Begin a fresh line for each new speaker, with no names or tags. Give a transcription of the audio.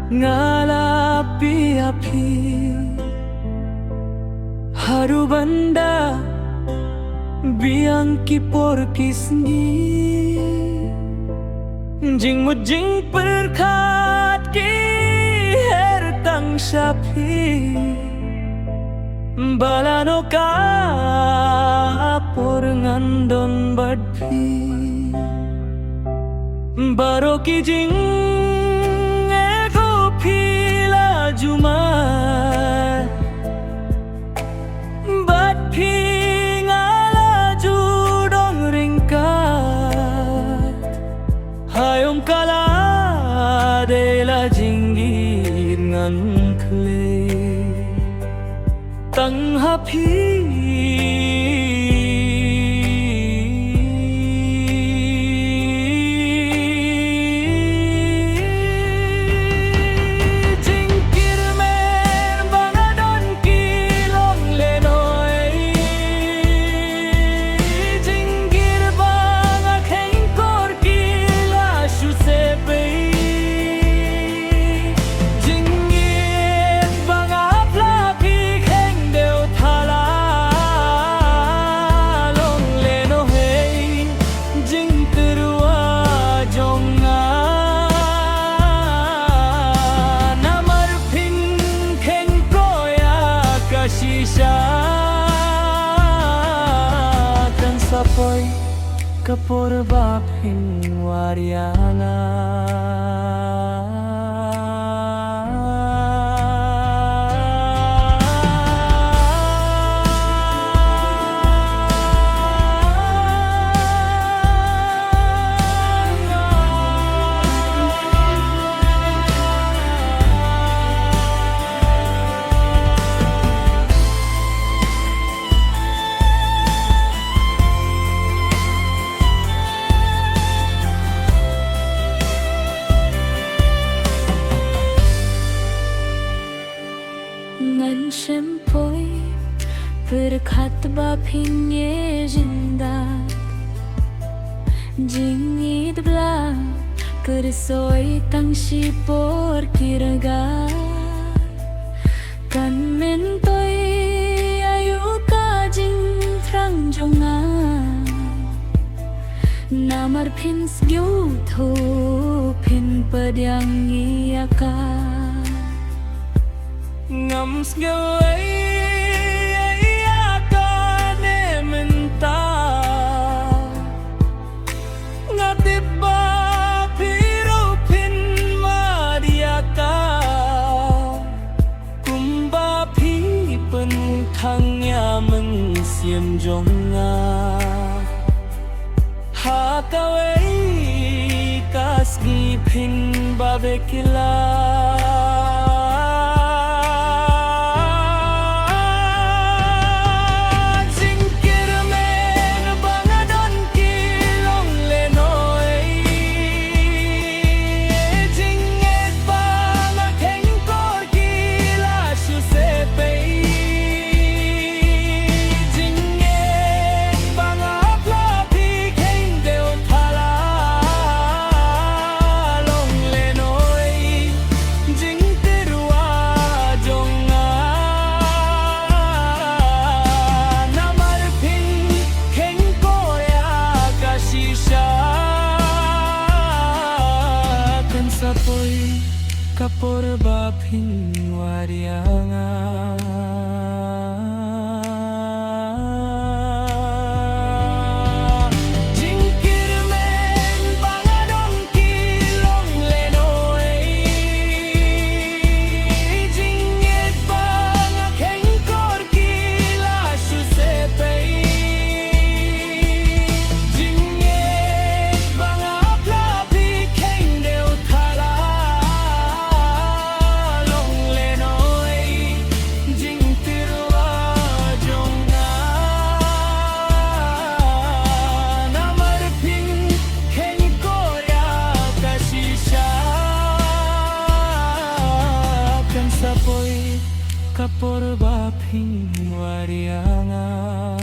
ngalapi api haru banda biang kipor kisni jing mujing perkat ki her tang sapi balano ka por ngandon badpi baro ki jing eko pila juma badpi ngala judong ringkat hayom kala dela jinggir ngan kle tang hapi sapoy kapor bapin wariana
Shempoi berkat bapinye jindat jingit bla kersoi tang sipor kiraga kan mentoi ayu ka jing trang jonga namar pin sgyu tho pin padyang iaka
ngam sgawai akane menta ngatiba piru pin mariaka kumba pi pen thangya men siam jonga hakawai kasgi pin babekila sapoy kapor bapin warianga jingkir men bangadon kilong lenoi jinget banga kengkor kila susepei jinget banga plapi kengdeu sapoy kapor bapin warianga